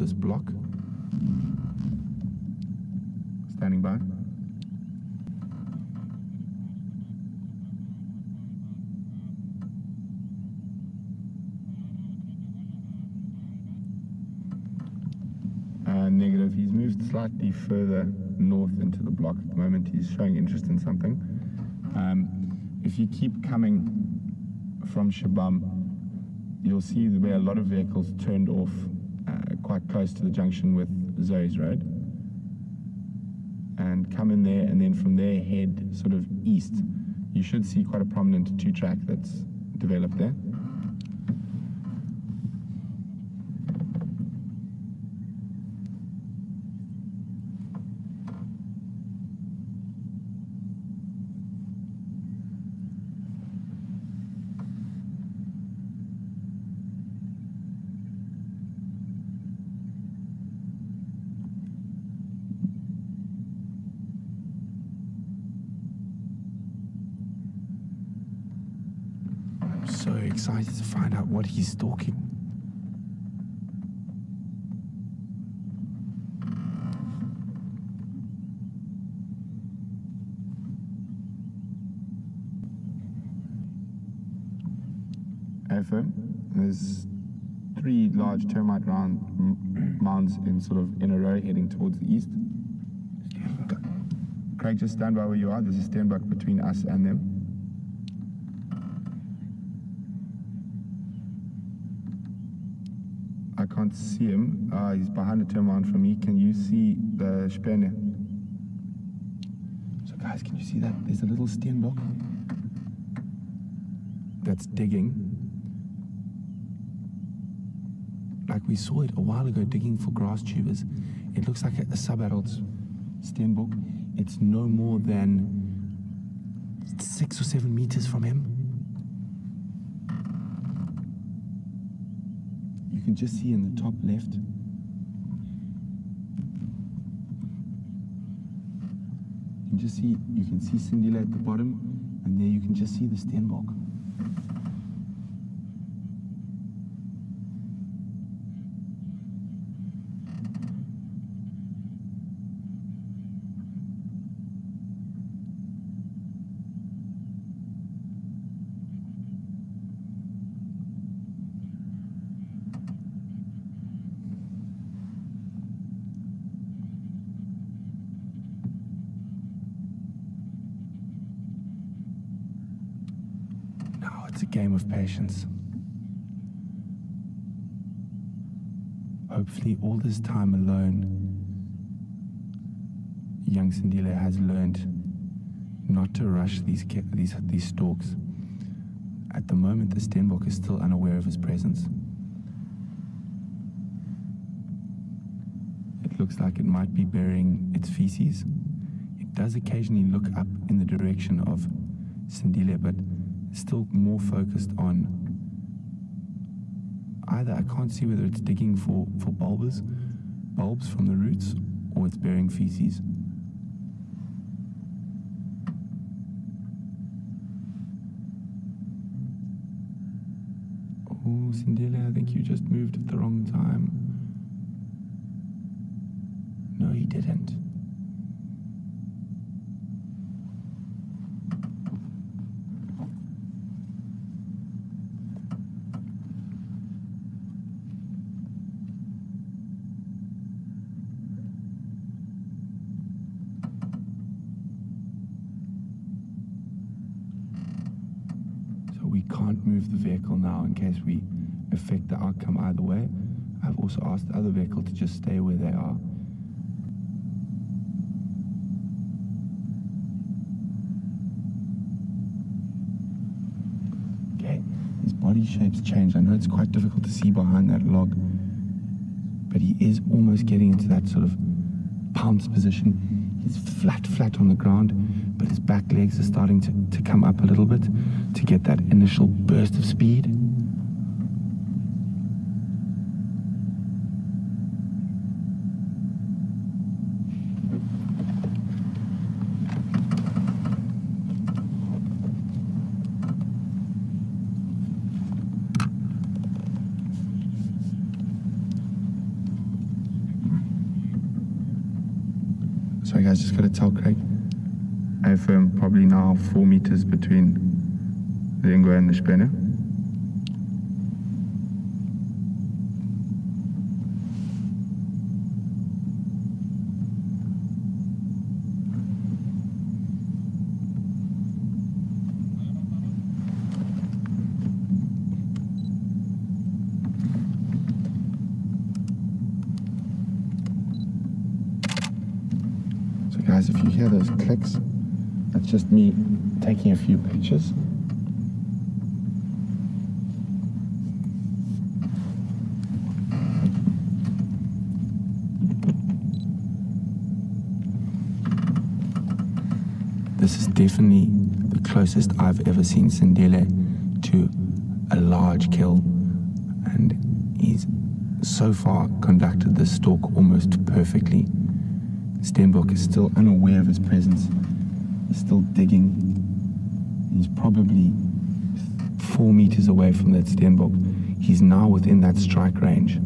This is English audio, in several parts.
this block. Standing by. Negative. He's moved slightly further north into the block at the moment. He's showing interest in something. If you keep coming from Shabam, you'll see where a lot of vehicles turned off quite close to the junction with Zoe's Road. And come in there, and then from there head sort of east. You should see quite a prominent two-track that's developed there. So excited to find out what he's stalking. There's 3 large termite mounds in a row heading towards the east. Craig, just stand by where you are. There's a Steenbok between us and them. I can't see him. He's behind the termite from me. Can you see the Spene? So guys, can you see that? There's a little Steenbok that's digging. Like we saw it a while ago digging for grass tubers. It looks like a sub-adult Steenbok. It's no more than 6 or 7 meters from him. You can just see in the top left. You can see Sindile at the bottom, and there you can just see the Steenbok. It's a game of patience. Hopefully all this time alone, young Sindile has learned not to rush these stalks. At the moment, the Steenbok is still unaware of his presence. It looks like it might be burying its feces. It does occasionally look up in the direction of Sindile, but still more focused on either, I can't see whether it's digging for bulbs from the roots, or it's burying feces. Oh, Sindile, I think you just moved at the wrong time. No, he didn't. We can't move the vehicle now in case we affect the outcome either way. I've also asked the other vehicle to just stay where they are. Okay, his body shape's changed. I know it's quite difficult to see behind that log, but he is almost getting into that sort of pounce position. He's flat on the ground, but his back legs are starting to come up a little bit to get that initial burst of speed. Sorry guys, just gotta tell Craig. I have probably now 4 meters between the Ingo and the Spinne. Guys, if you hear those clicks, that's just me taking a few pictures. This is definitely the closest I've ever seen Sindele to a large kill, and he's so far conducted this stalk almost perfectly. Steenbok is still unaware of his presence. He's still digging. He's probably 4 meters away from that Steenbok. He's now within that strike range.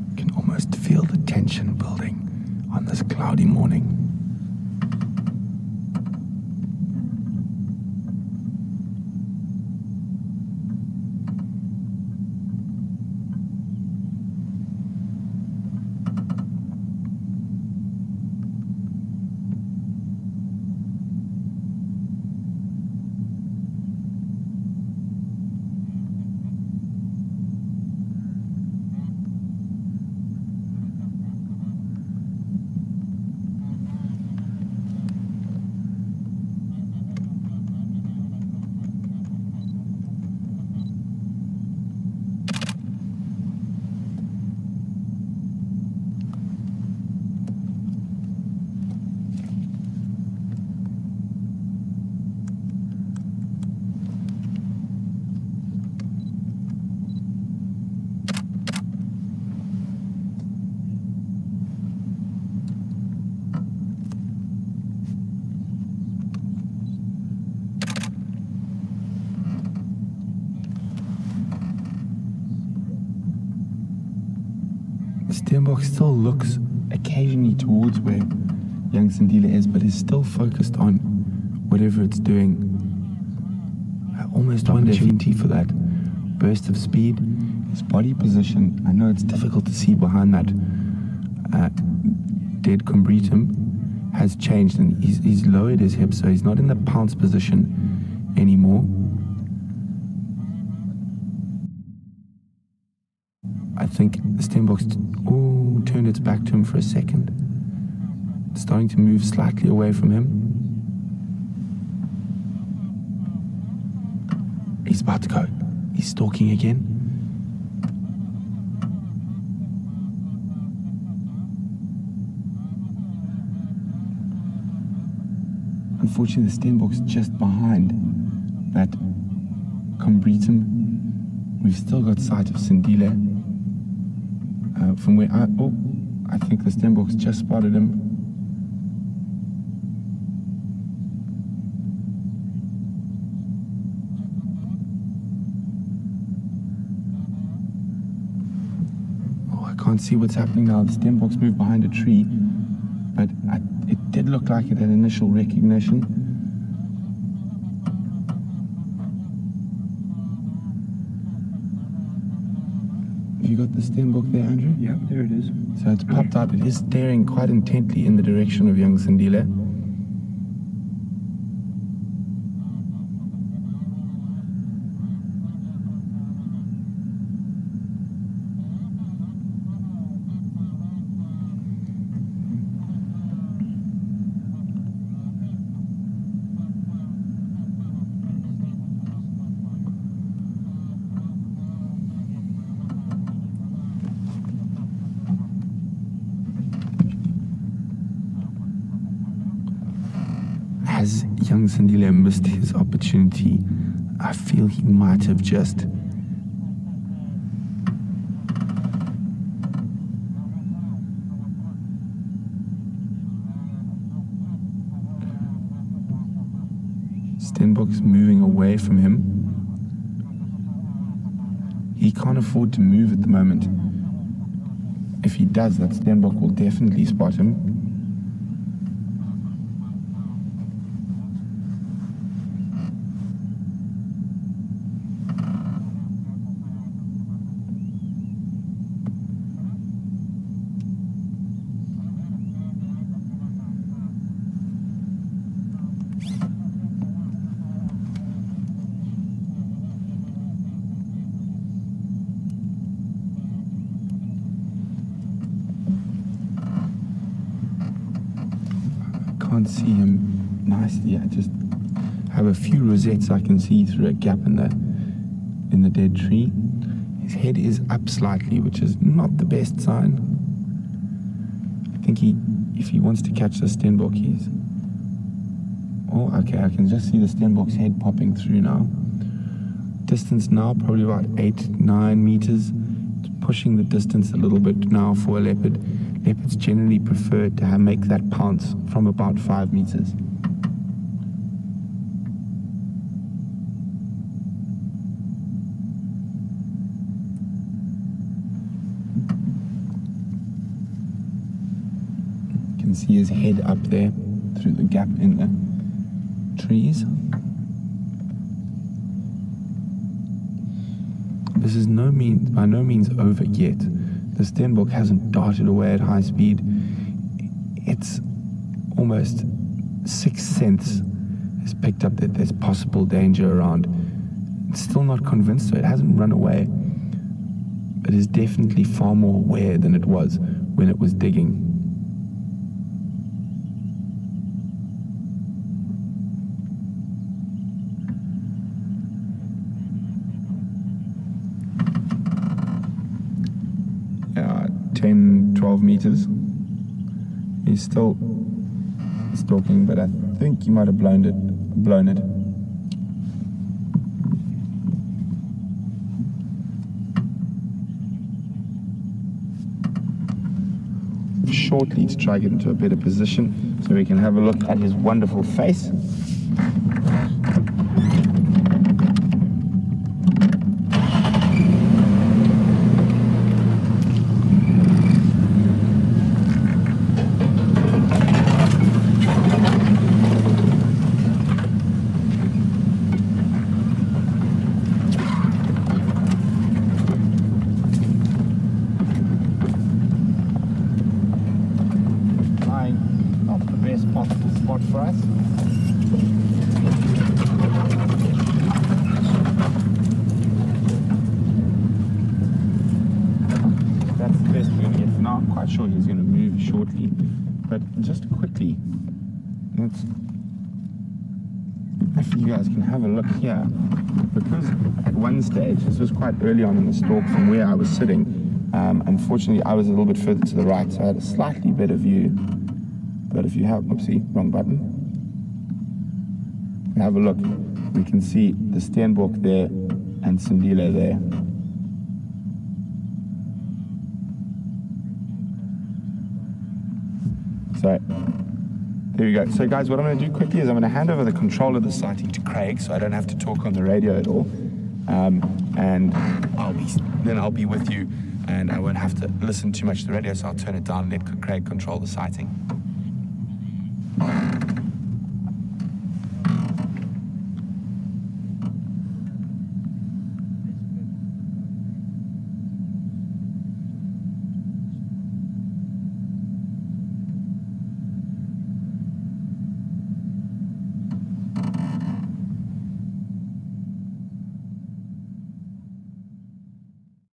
You can almost feel the tension building on this cloudy morning. Steenbok still looks occasionally towards where young Sindile is, but is still focused on whatever it's doing. I almost wonder if he for that burst of speed, his body position. I know it's difficult to see behind that dead combretum, has changed, and he's lowered his hips, so he's not in the pounce position anymore. I think Steenbok's turned its back to him for a second. It's starting to move slightly away from him. He's about to go. He's stalking again. Unfortunately, the Steenbok's just behind that combretum. We've still got sight of Sindile. From where I think the Steenbok's just spotted him. Oh, I can't see what's happening now. The Steenbok's moved behind a tree, but it did look like it had initial recognition. You got the Steenbok there, Andrew? Yeah, there it is. So it's popped out. It is staring quite intently in the direction of young Sindile. Has young Sindile missed his opportunity? I feel he might have just. Stenbock's moving away from him. He can't afford to move at the moment. If he does, that Stenbock will definitely spot him. Can't see him nicely. I just have a few rosettes I can see through a gap in the dead tree. His head is up slightly, which is not the best sign. I think if he wants to catch the Stenbock, oh, okay, I can just see the Stenbock's head popping through now. Distance now probably about 8-9 meters. It's pushing the distance a little bit now for a leopard. Leopards generally prefer to make that pounce from about 5 meters. You can see his head up there through the gap in the trees. This is by no means over yet. The Stenbock hasn't darted away at high speed. It's almost sixth sense has picked up that there's possible danger around. It's still not convinced, so it hasn't run away, but is definitely far more aware than it was when it was digging. Yeah, 10-12 meters. He's still stalking, but I think he might have blown it. Shortly to try to get into a better position so we can have a look at his wonderful face. Sure he's going to move shortly, but just quickly, if you guys can have a look here, because at one stage, this was quite early on in the stalk from where I was sitting, unfortunately I was a little bit further to the right, so I had a slightly better view. But if you have, oopsie, wrong button, have a look, we can see the Stenbock there and Sindile there. So, there we go. So guys, what I'm going to do quickly is I'm going to hand over the control of the sighting to Craig, so I don't have to talk on the radio at all. And I'll be with you, and I won't have to listen too much to the radio, so I'll turn it down and let Craig control the sighting.